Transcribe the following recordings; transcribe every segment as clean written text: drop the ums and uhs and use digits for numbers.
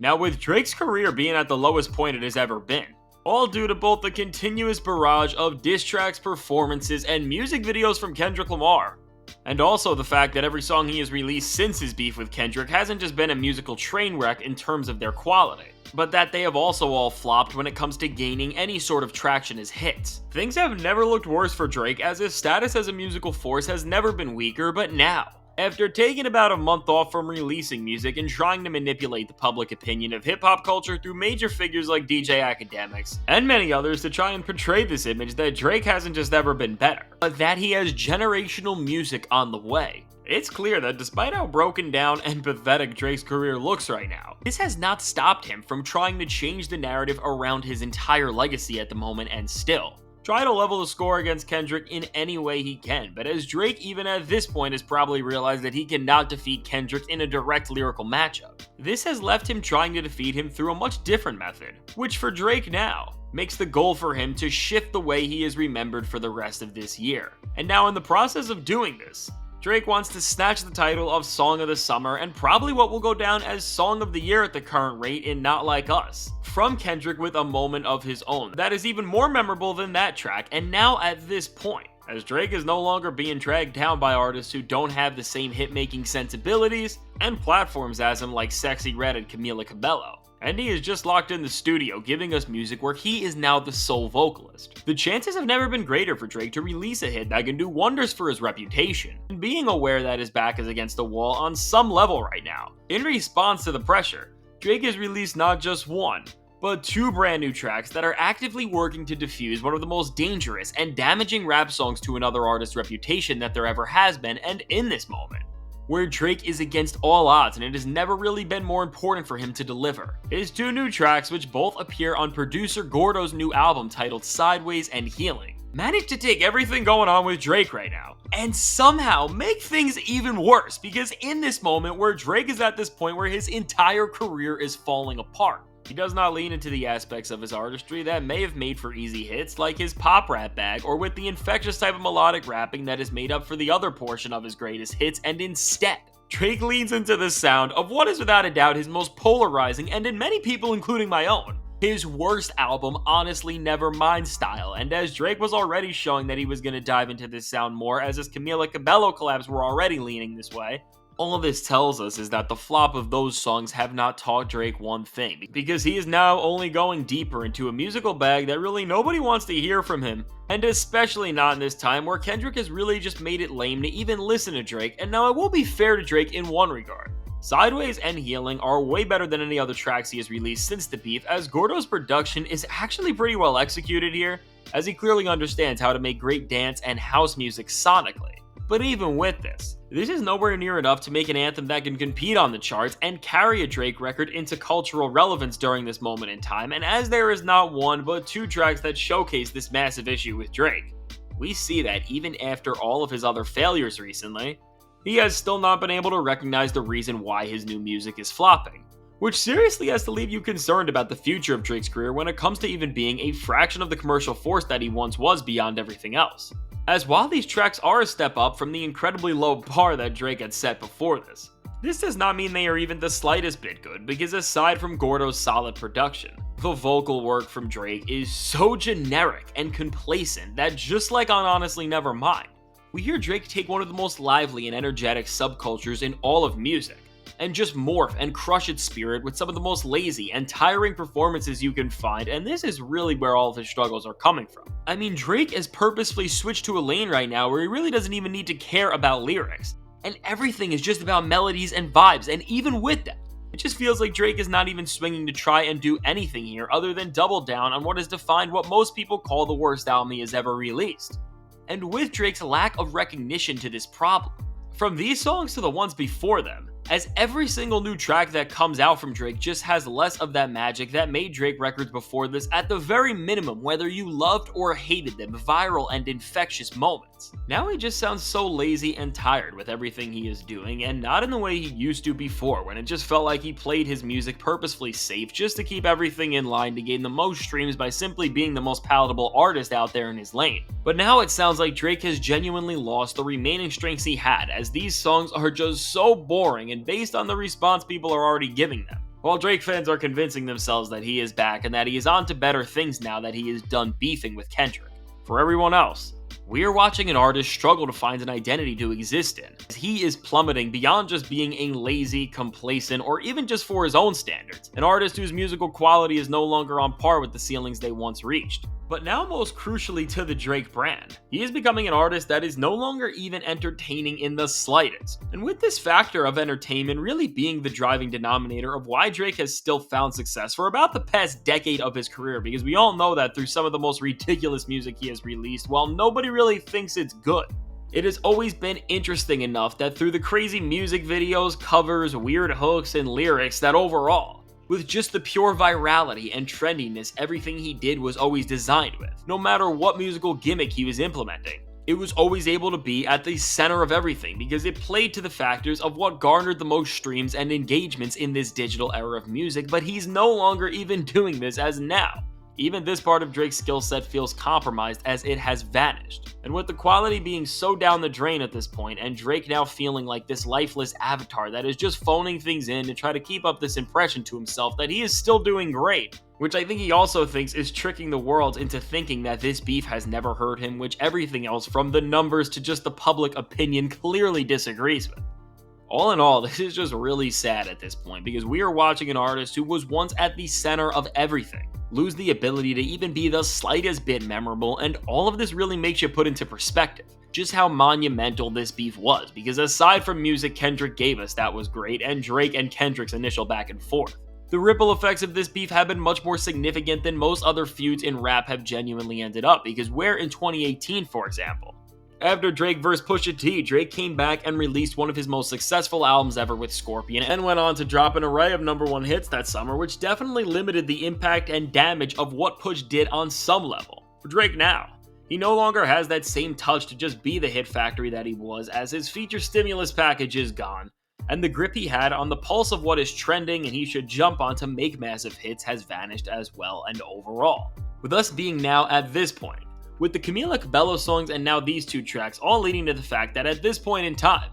Now, with Drake's career being at the lowest point it has ever been, all due to both the continuous barrage of diss tracks, performances, and music videos from Kendrick Lamar, and also the fact that every song he has released since his beef with Kendrick hasn't just been a musical train wreck in terms of their quality, but that they have also all flopped when it comes to gaining any sort of traction as hits. Things have never looked worse for Drake, as his status as a musical force has never been weaker, but now, after taking about a month off from releasing music and trying to manipulate the public opinion of hip-hop culture through major figures like DJ Academics and many others to try and portray this image that Drake hasn't just ever been better, but that he has generational music on the way, it's clear that despite how broken down and pathetic Drake's career looks right now, this has not stopped him from trying to change the narrative around his entire legacy at the moment and still try to level the score against Kendrick in any way he can, but as Drake even at this point has probably realized that he cannot defeat Kendrick in a direct lyrical matchup, this has left him trying to defeat him through a much different method, which for Drake now makes the goal for him to shift the way he is remembered for the rest of this year. And now in the process of doing this, Drake wants to snatch the title of Song of the Summer and probably what will go down as Song of the Year at the current rate in Not Like Us, from Kendrick with a moment of his own that is even more memorable than that track. And now at this point, as Drake is no longer being dragged down by artists who don't have the same hit-making sensibilities and platforms as him like Sexy Red and Camila Cabello, and he is just locked in the studio giving us music where he is now the sole vocalist. The chances have never been greater for Drake to release a hit that can do wonders for his reputation, and being aware that his back is against the wall on some level right now. In response to the pressure, Drake has released not just one, but two brand new tracks that are actively working to diffuse one of the most dangerous and damaging rap songs to another artist's reputation that there ever has been, and in this moment, where Drake is against all odds and it has never really been more important for him to deliver. His two new tracks, which both appear on producer Gordo's new album titled Sideways and Healing, managed to take everything going on with Drake right now and somehow make things even worse, because in this moment where Drake is at this point where his entire career is falling apart, he does not lean into the aspects of his artistry that may have made for easy hits like his pop rap bag or with the infectious type of melodic rapping that is made up for the other portion of his greatest hits, and instead, Drake leans into the sound of what is without a doubt his most polarizing and in many people including my own, his worst album, Honestly Nevermind style. And as Drake was already showing that he was going to dive into this sound more as his Camila Cabello collabs were already leaning this way, all this tells us is that the flop of those songs have not taught Drake one thing, because he is now only going deeper into a musical bag that really nobody wants to hear from him, and especially not in this time where Kendrick has really just made it lame to even listen to Drake. And now I will be fair to Drake in one regard. Sideways and Healing are way better than any other tracks he has released since the beef, as Gordo's production is actually pretty well executed here, as he clearly understands how to make great dance and house music sonically. But even with this is nowhere near enough to make an anthem that can compete on the charts and carry a Drake record into cultural relevance during this moment in time. And as there is not one but two tracks that showcase this massive issue with Drake, we see that even after all of his other failures recently, he has still not been able to recognize the reason why his new music is flopping, which seriously has to leave you concerned about the future of Drake's career when it comes to even being a fraction of the commercial force that he once was beyond everything else. As while these tracks are a step up from the incredibly low bar that Drake had set before this does not mean they are even the slightest bit good, because aside from Gordo's solid production, the vocal work from Drake is so generic and complacent that just like on Honestly Nevermind, we hear Drake take one of the most lively and energetic subcultures in all of music and just morph and crush its spirit with some of the most lazy and tiring performances you can find, and this is really where all of his struggles are coming from. I mean, Drake has purposefully switched to a lane right now where he really doesn't even need to care about lyrics, and everything is just about melodies and vibes, and even with that, it just feels like Drake is not even swinging to try and do anything here other than double down on what has defined what most people call the worst album he has ever released. And with Drake's lack of recognition to this problem, from these songs to the ones before them, as every single new track that comes out from Drake just has less of that magic that made Drake records before this at the very minimum, whether you loved or hated them, viral and infectious moments. Now he just sounds so lazy and tired with everything he is doing, and not in the way he used to before, when it just felt like he played his music purposefully safe just to keep everything in line to gain the most streams by simply being the most palatable artist out there in his lane. But now it sounds like Drake has genuinely lost the remaining strengths he had, as these songs are just so boring and based on the response people are already giving them. While Drake fans are convincing themselves that he is back and that he is on to better things now that he is done beefing with Kendrick. For everyone else, we are watching an artist struggle to find an identity to exist in, as he is plummeting beyond just being a lazy, complacent, or even just for his own standards, an artist whose musical quality is no longer on par with the ceilings they once reached. But now most crucially to the Drake brand, he is becoming an artist that is no longer even entertaining in the slightest. And with this factor of entertainment really being the driving denominator of why Drake has still found success for about the past decade of his career, because we all know that through some of the most ridiculous music he has released, while nobody really thinks it's good, it has always been interesting enough that through the crazy music videos, covers, weird hooks, and lyrics, that overall, with just the pure virality and trendiness everything he did was always designed with, no matter what musical gimmick he was implementing, it was always able to be at the center of everything because it played to the factors of what garnered the most streams and engagements in this digital era of music, but he's no longer even doing this as now. Even this part of Drake's skill set feels compromised as it has vanished. And with the quality being so down the drain at this point, and Drake now feeling like this lifeless avatar that is just phoning things in to try to keep up this impression to himself that he is still doing great, which I think he also thinks is tricking the world into thinking that this beef has never hurt him, which everything else from the numbers to just the public opinion clearly disagrees with. All in all, this is just really sad at this point because we are watching an artist who was once at the center of everything lose the ability to even be the slightest bit memorable, and all of this really makes you put into perspective just how monumental this beef was, because aside from music Kendrick gave us that was great, and Drake and Kendrick's initial back and forth, the ripple effects of this beef have been much more significant than most other feuds in rap have genuinely ended up, because where in 2018, for example, after Drake vs. Pusha T, Drake came back and released one of his most successful albums ever with Scorpion and went on to drop an array of #1 hits that summer, which definitely limited the impact and damage of what Push did on some level. For Drake now, he no longer has that same touch to just be the hit factory that he was, as his feature stimulus package is gone, and the grip he had on the pulse of what is trending and he should jump on to make massive hits has vanished as well. And overall, with us being now at this point, with the Camila Cabello songs and now these two tracks all leading to the fact that at this point in time,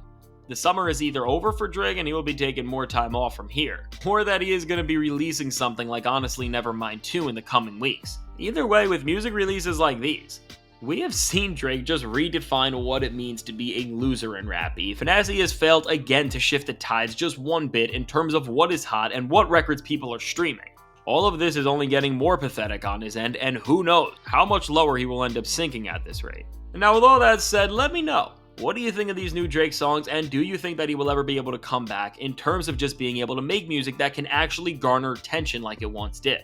the summer is either over for Drake and he will be taking more time off from here, or that he is going to be releasing something like Honestly Nevermind 2 in the coming weeks. Either way, with music releases like these, we have seen Drake just redefine what it means to be a loser in rap beef, and as he has failed again to shift the tides just one bit in terms of what is hot and what records people are streaming, all of this is only getting more pathetic on his end, and who knows how much lower he will end up sinking at this rate. And now with all that said, let me know, what do you think of these new Drake songs, and do you think that he will ever be able to come back in terms of just being able to make music that can actually garner attention like it once did?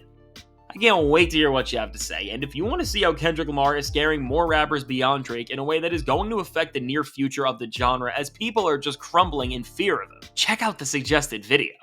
I can't wait to hear what you have to say, and if you want to see how Kendrick Lamar is scaring more rappers beyond Drake in a way that is going to affect the near future of the genre as people are just crumbling in fear of him, check out the suggested video.